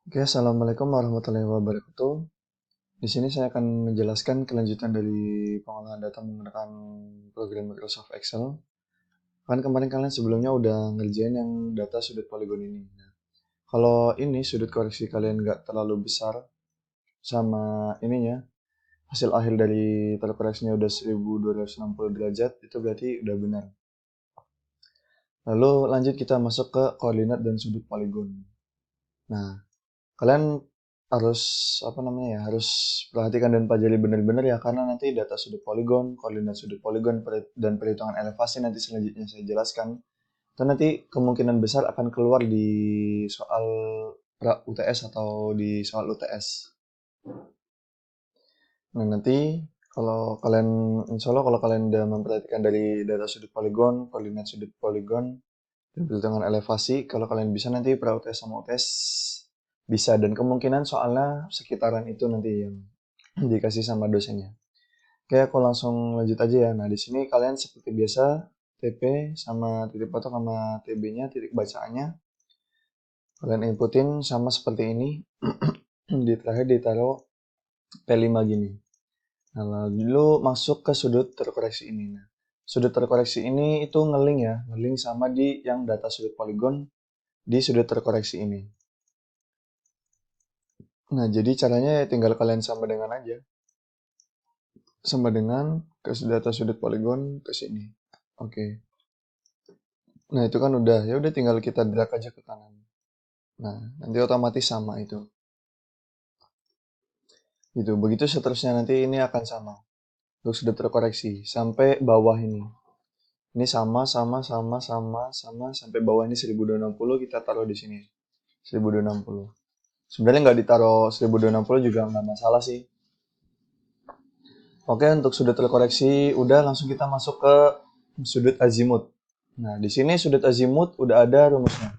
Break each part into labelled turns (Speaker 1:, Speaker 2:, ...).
Speaker 1: Oke, assalamualaikum warahmatullahi wabarakatuh. Di sini saya akan menjelaskan kelanjutan dari pengolahan data menggunakan program Microsoft Excel. Kan kemarin kalian sebelumnya udah ngerjain yang data sudut poligon ini. Nah, kalau ini sudut koreksi kalian nggak terlalu besar sama ininya, hasil akhir dari terkoreksinya udah 1260 derajat, itu berarti udah benar. Lalu lanjut kita masuk ke koordinat dan sudut poligon. Nah, kalian harus harus perhatikan dan pelajari benar-benar ya, karena nanti data sudut poligon, koordinat sudut poligon, dan perhitungan elevasi nanti selanjutnya saya jelaskan. Itu nanti kemungkinan besar akan keluar di soal pra UTS atau di soal UTS. Nah, nanti insya Allah kalau kalian udah memperhatikan dari data sudut poligon, koordinat sudut poligon, dan perhitungan elevasi, kalau kalian bisa nanti pra UTS sama UTS bisa, dan kemungkinan soalnya sekitaran itu nanti yang dikasih sama dosennya. Oke, aku langsung lanjut aja ya. Nah, di sini kalian seperti biasa TP sama titik foto sama TB-nya, titik bacaannya. Kalian inputin sama seperti ini. Di terakhir ditaruh P5 gini. Nah, lalu masuk ke sudut terkoreksi ini. Nah, sudut terkoreksi ini itu ngeling ya, ngeling sama di yang data sudut poligon di sudut terkoreksi ini. Nah, jadi caranya ya tinggal kalian sama dengan aja. Sama dengan ke data sudut poligon ke sini. Oke. Nah, itu kan udah tinggal kita drag aja ke kanan. Nah, nanti otomatis sama itu. Gitu. Begitu seterusnya nanti ini akan sama. Untuk sudut terkoreksi sampai bawah ini. Ini sama sampai bawah ini 1260 kita taruh di sini. 1260. Sebenarnya nggak ditaruh 1260 juga nggak masalah sih. Oke, untuk sudut terkoreksi udah, langsung kita masuk ke sudut azimut. Nah, di sini sudut azimut udah ada rumusnya.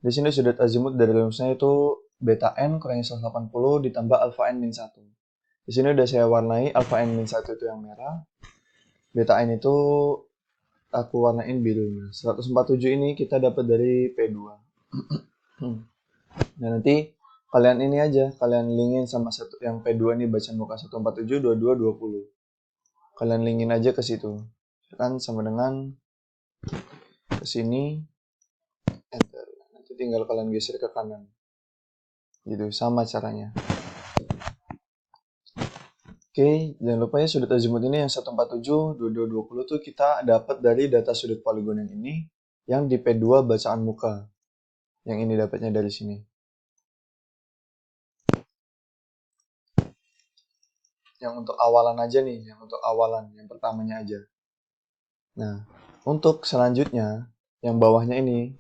Speaker 1: Di sini sudut azimut dari rumusnya itu beta n kurangi 180 ditambah alpha n min 1. Di sini udah saya warnai, alpha n min 1 itu yang merah. Beta n itu aku warnain biru. 147 ini kita dapat dari P2. Nah, nanti kalian ini aja, kalian linkin sama satu yang P2 ini bacaan muka 147 22 20. Kalian linkin aja ke situ. Kan sama dengan ke sini, enter. Nanti tinggal kalian geser ke kanan. Gitu, sama caranya. Oke, jangan lupa ya sudut azimut ini yang 147, 22, 20 tuh kita dapat dari data sudut poligon yang ini, yang di P2 bacaan muka. Yang ini dapatnya dari sini. Yang untuk awalan aja nih, yang untuk awalan, yang pertamanya aja. Nah, untuk selanjutnya, yang bawahnya ini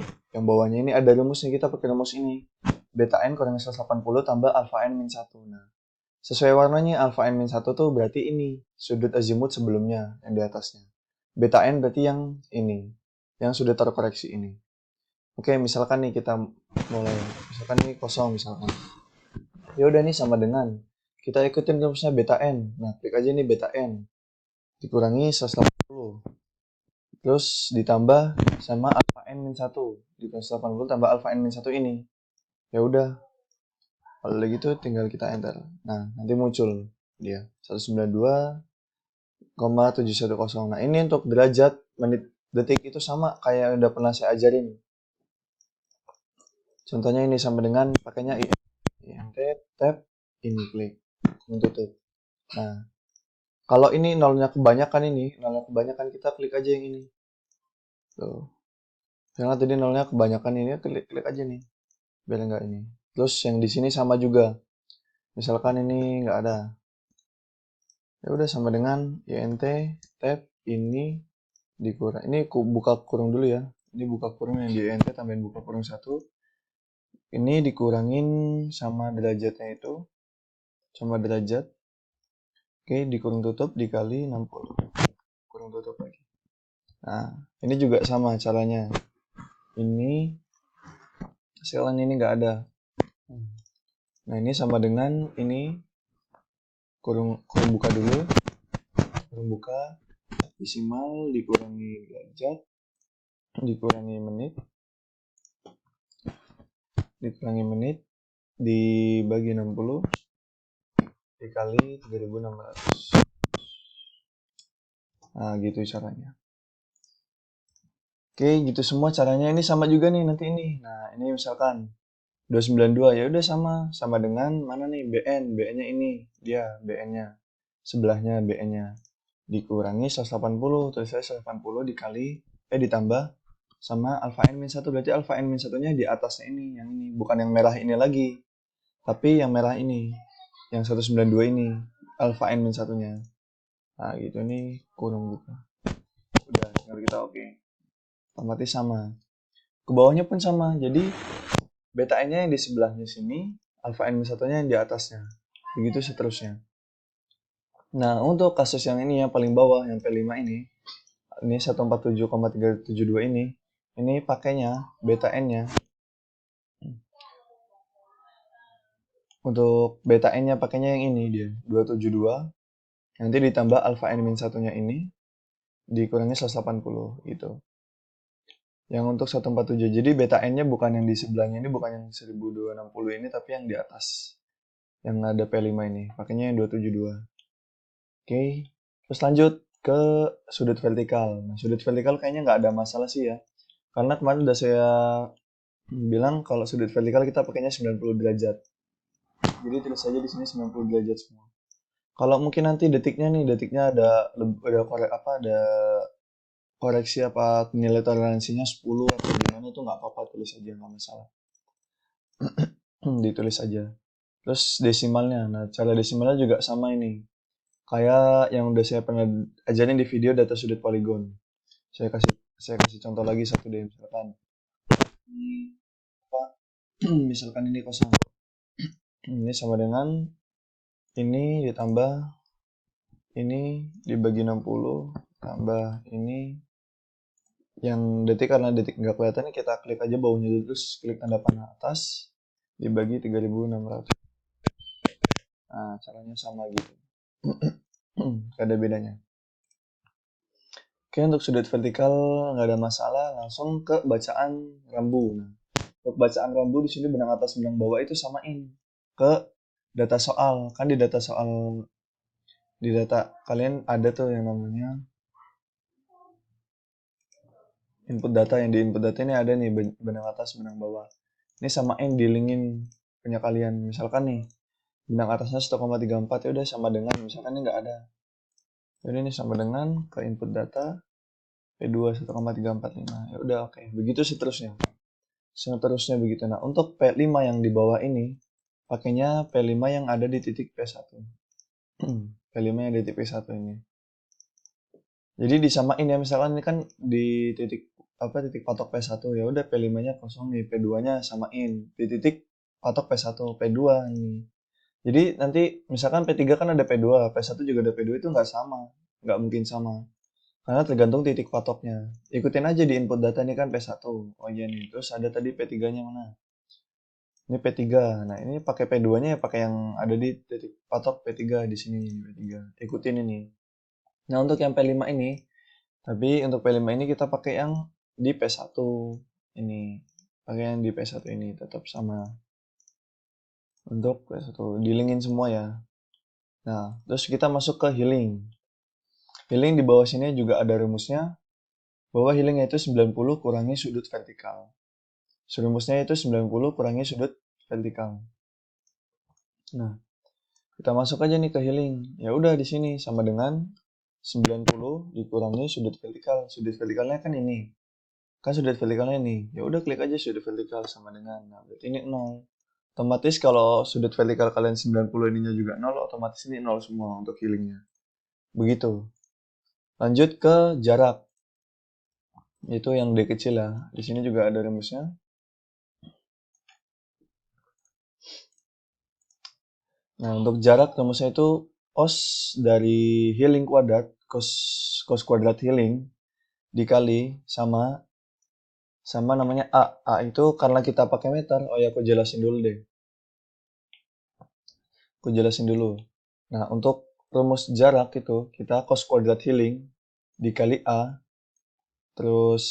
Speaker 1: ada rumusnya, kita pakai rumus ini. Beta n kurang 180 tambah alpha n min 1. Nah, sesuai warnanya alpha n min 1 tuh berarti ini, sudut azimut sebelumnya, yang di atasnya. Beta n berarti yang ini, yang sudah terkoreksi ini. Oke, misalkan nih kita mulai, misalkan ini kosong misalkan. Ya udah nih sama dengan, kita ikutin rumusnya beta n. Nah, klik aja nih beta n. Dikurangi 180. Terus ditambah sama alpha n min 1. Dikurangi 180 tambah alpha n min 1 ini. Ya udah, kalau gitu tinggal kita enter. Nah, nanti muncul dia 192,710. Nah, ini untuk derajat, menit, detik itu sama kayak yang udah pernah saya ajarin. Contohnya ini sama dengan pakainya INT, tab, ini klik, tutup. Nah, kalau ini nolnya kebanyakan kita klik aja yang ini. Tuh. Karena tadi nolnya kebanyakan ini, klik aja nih. Biar enggak ini. Terus yang di sini sama juga. Misalkan ini enggak ada. Ya udah sama dengan INT, tab, ini dikurang. Ini buka kurung dulu ya. Ini buka kurung yang di INT tambahin buka kurung 1. Ini dikurangin sama derajatnya itu. Sama derajat. Oke, dikurung tutup dikali 60. Kurung tutup lagi. Nah, ini juga sama caranya. Ini hasilnya ini enggak ada. Nah, ini sama dengan ini kurung buka dulu. Kurung buka desimal dikurangi derajat dikurangi menit dibagi 60 dikali 3.600. Nah, gitu caranya. Oke, gitu semua caranya. Ini sama juga nih nanti ini. Nah, ini misalkan 292 ya udah sama dengan mana nih BN-nya ini. Dia BN-nya. Sebelahnya BN-nya. Dikurangi 180, terus saya 180 dikali ditambah sama alfa n min 1. Berarti alfa n min 1-nya di atasnya ini, yang ini, bukan yang merah ini lagi. Tapi yang merah ini, yang 192 ini, alfa n min 1-nya. Nah, gitu nih kurung buka. Udah, tinggal kita oke. Otomatis sama. Ke bawahnya pun sama. Jadi beta n-nya yang di sebelahnya sini, alfa n min 1-nya yang di atasnya. Begitu seterusnya. Nah, untuk kasus yang ini yang paling bawah, yang P5 ini 147,372 ini pakainya beta n-nya. Untuk beta n-nya pakainya yang ini dia, 272. Nanti ditambah alfa n min 1-nya ini dikurangi 180 gitu. Yang untuk 147. Jadi beta n-nya bukan yang di sebelahnya ini, bukan yang 1260 ini, tapi yang di atas. Yang ada P5 ini, pakainya yang 272. Oke, terus lanjut ke sudut vertikal. Nah, sudut vertikal kayaknya nggak ada masalah sih ya. Karena kemarin udah saya bilang kalau sudut vertikal kita pakainya 90 derajat. Jadi tulis saja di sini 90 derajat semua. Kalau mungkin nanti detiknya ada koreksi apa nilai toleransinya 10 atau gimana itu nggak apa-apa, tulis aja, nggak masalah. Ditulis aja. Terus desimalnya. Nah, cara desimalnya juga sama ini. Kayak yang udah saya pernah ajarin di video data sudut poligon. Saya kasih contoh lagi satu deh, misalkan ini apa? Misalkan ini kosong. Ini sama dengan ini ditambah ini dibagi 60 tambah ini yang detik, karena detik nggak kelihatan kita klik aja bawahnya dulu, terus klik tanda panah atas dibagi 3.600. Nah, caranya sama gitu. Gak ada bedanya. Oke, untuk sudut vertikal nggak ada masalah, langsung ke bacaan rambu. Nah, untuk bacaan rambu di sini benang atas benang bawah itu samain ke data soal. Kan di data kalian ada tuh yang namanya input data. Yang di input data ini ada nih benang atas benang bawah. Ini samain dilingin punya kalian. Misalkan nih benang atasnya 1,34 ya udah sama dengan, misalkan ini nggak ada. Jadi ini sama dengan ke input data P2 1,345. Ya udah oke. Begitu seterusnya. Seterusnya begitu. Nah, untuk P5 yang di bawah ini pakainya P5 yang ada di titik P1. P5 yang di titik P1 ini. Jadi disamain ya, misalkan ini kan di titik titik patok P1 ya udah P5-nya kosong nih, P2-nya samain di titik patok P1, P2 ini. Jadi nanti misalkan P3 kan ada P2, P1 juga ada P2, itu nggak sama. Nggak mungkin sama. Karena tergantung titik patoknya. Ikutin aja di input data ini kan P1. Oh iya nih, terus ada tadi P3-nya mana? Ini P3. Nah, ini pakai P2-nya ya pakai yang ada di titik patok P3 di sini nih, P3. Ikutin ini. Nah, untuk yang P5 ini, tapi untuk P5 ini kita pakai yang di P1 ini. Pakai yang di P1 ini tetap sama. Untuk P1 dilingin semua ya. Nah, terus kita masuk ke healing. Healing di bawah sini juga ada rumusnya. Bahwa healingnya itu 90 kurangi sudut vertikal. Rumusnya itu 90 kurangi sudut vertikal. Nah, kita masuk aja nih ke healing. Ya udah di sini sama dengan 90 dikurangi sudut vertikal. Sudut vertikalnya kan ini. Kan sudut vertikalnya ini. Ya udah klik aja sudut vertikal sama dengan. Nah, berarti ini 0. Otomatis kalau sudut vertikal kalian 90 ininya juga 0, otomatis ini 0 semua untuk healingnya. Begitu. Lanjut ke jarak. Itu yang D kecil ya. Di sini juga ada rumusnya. Nah, untuk jarak rumusnya itu cos dari healing kuadrat, cos kuadrat healing dikali sama namanya A. A itu karena kita pakai meter. Oh ya, aku jelasin dulu deh. Nah, untuk rumus jarak itu kita cos kuadrat healing dikali A terus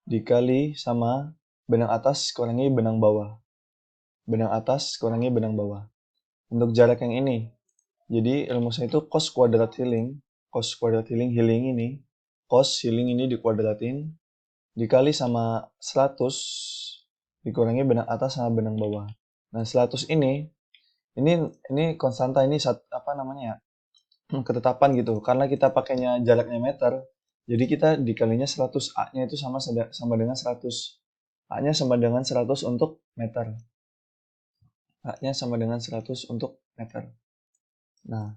Speaker 1: dikali sama benang atas kurangi benang bawah. benang atas kurangi benang bawah. Untuk jarak yang ini, jadi rumusnya itu cos kuadrat healing healing ini, cos healing ini dikuadratin, dikali sama 100, dikurangi benang atas sama benang bawah. Nah, 100 ini konstanta, ini apa namanya ya, ketetapan gitu. Karena kita pakainya jaraknya meter, jadi kita dikalinya 100, A-nya itu sama dengan 100. A-nya sama dengan 100 untuk meter. A-nya sama dengan 100 untuk meter. Nah,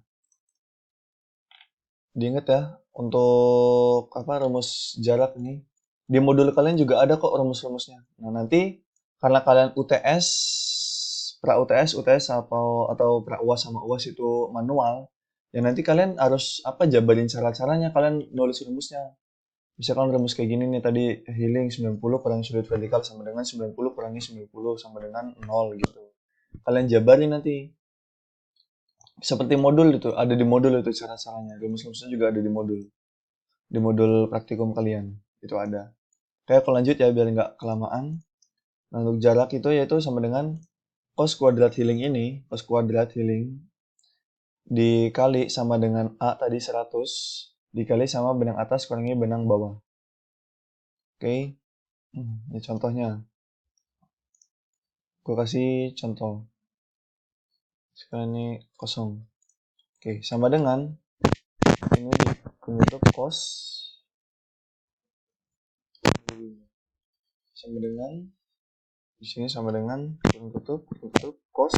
Speaker 1: diingat ya, untuk apa rumus jarak ini. Di modul kalian juga ada kok rumus-rumusnya. Nah, nanti karena kalian UTS, UTS atau pra UAS sama UAS itu manual, ya nanti kalian harus jabarin cara-caranya, kalian nulis rumusnya. Misalkan rumus kayak gini nih tadi, healing 90 kurangi sudut vertikal sama dengan 90 kurangi 90 sama dengan 0 gitu. Kalian jabarin nanti. Seperti modul itu, ada di modul itu cara-caranya. Rumus-rumusnya juga ada di modul. Di modul praktikum kalian, itu ada. Kayak aku lanjut ya biar nggak kelamaan. Nah, untuk jarak itu yaitu sama dengan cos kuadrat healing ini, cos kuadrat healing dikali sama dengan A tadi 100, dikali sama benang atas kurangi benang bawah. Oke, ini contohnya. Gue kasih contoh. Sekarang ini kosong. Oke, sama dengan ini bentuk cos sama dengan di sini sama dengan tutup cos